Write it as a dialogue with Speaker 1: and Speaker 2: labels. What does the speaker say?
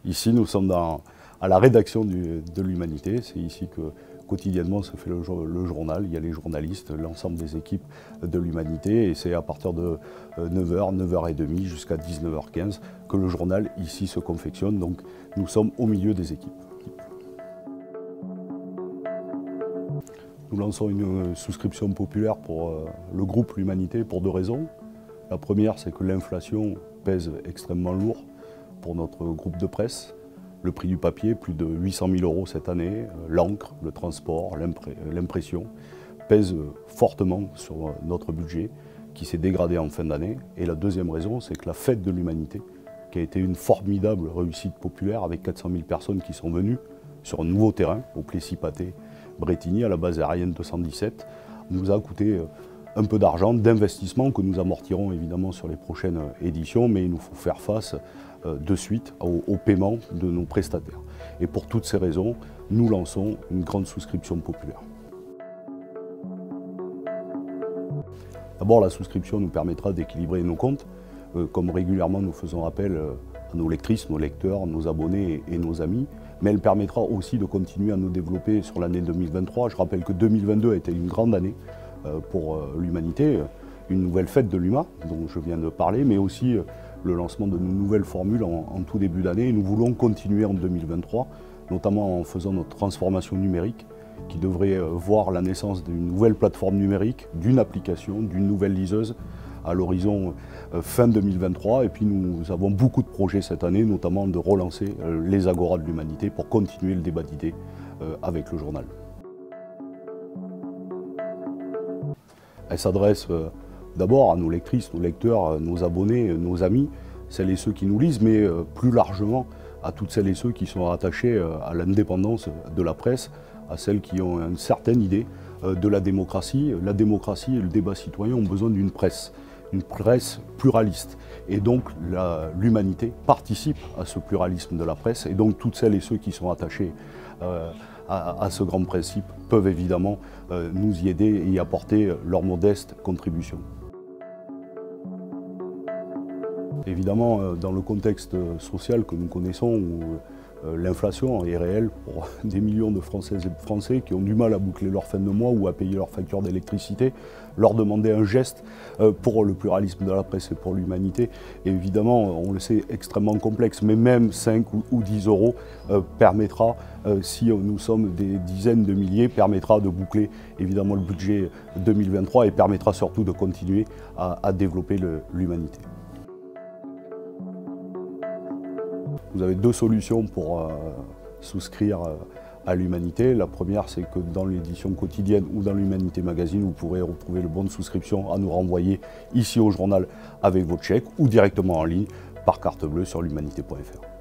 Speaker 1: Ici, nous sommes à la rédaction de l'Humanité. C'est ici que quotidiennement se fait le journal. Il y a les journalistes, l'ensemble des équipes de l'Humanité. Et c'est à partir de 9h, 9h30 jusqu'à 19h15 que le journal ici se confectionne. Donc nous sommes au milieu des équipes. Nous lançons une souscription populaire pour le groupe L'Humanité pour 2 raisons. La première, c'est que l'inflation pèse extrêmement lourd pour notre groupe de presse. Le prix du papier, plus de 800 000 € cette année, l'encre, le transport, l'impression, pèsent fortement sur notre budget qui s'est dégradé en fin d'année. Et la deuxième raison, c'est que la fête de l'Humanité, qui a été une formidable réussite populaire avec 400 000 personnes qui sont venues sur un nouveau terrain, au Plessis-Patey Brétigny, à la base aérienne 217, nous a coûté un peu d'argent, d'investissement que nous amortirons évidemment sur les prochaines éditions, mais il nous faut faire face de suite au paiement de nos prestataires. Et pour toutes ces raisons, nous lançons une grande souscription populaire. D'abord, la souscription nous permettra d'équilibrer nos comptes, comme régulièrement nous faisons appel à nos lectrices, nos lecteurs, nos abonnés et nos amis, mais elle permettra aussi de continuer à nous développer sur l'année 2023. Je rappelle que 2022 a été une grande année pour l'Humanité, une nouvelle fête de l'UMA dont je viens de parler, mais aussi le lancement de nouvelles formules en tout début d'année. Nous voulons continuer en 2023, notamment en faisant notre transformation numérique, qui devrait voir la naissance d'une nouvelle plateforme numérique, d'une application, d'une nouvelle liseuse à l'horizon fin 2023. Et puis nous avons beaucoup de projets cette année, notamment de relancer les Agoras de l'Humanité pour continuer le débat d'idées avec le journal. Elle s'adresse d'abord à nos lectrices, nos lecteurs, nos abonnés, nos amis, celles et ceux qui nous lisent, mais plus largement à toutes celles et ceux qui sont attachés à l'indépendance de la presse, à celles qui ont une certaine idée de la démocratie. La démocratie et le débat citoyen ont besoin d'une presse pluraliste. Et donc l'Humanité participe à ce pluralisme de la presse. Et donc toutes celles et ceux qui sont attachés à ce grand principe peuvent évidemment nous y aider et y apporter leur modeste contribution. Évidemment, dans le contexte social que nous connaissons, où l'inflation est réelle pour des millions de Françaises et de Français qui ont du mal à boucler leur fin de mois ou à payer leur facture d'électricité, leur demander un geste pour le pluralisme de la presse et pour l'Humanité, évidemment, on le sait, extrêmement complexe, mais même 5 ou 10 € permettra, si nous sommes des dizaines de milliers, permettra de boucler évidemment le budget 2023 et permettra surtout de continuer à développer l'Humanité. Vous avez 2 solutions pour souscrire à l'Humanité. La première, c'est que dans l'édition quotidienne ou dans l'Humanité Magazine, vous pourrez retrouver le bon de souscription à nous renvoyer ici au journal avec votre chèque ou directement en ligne par carte bleue sur l'humanité.fr.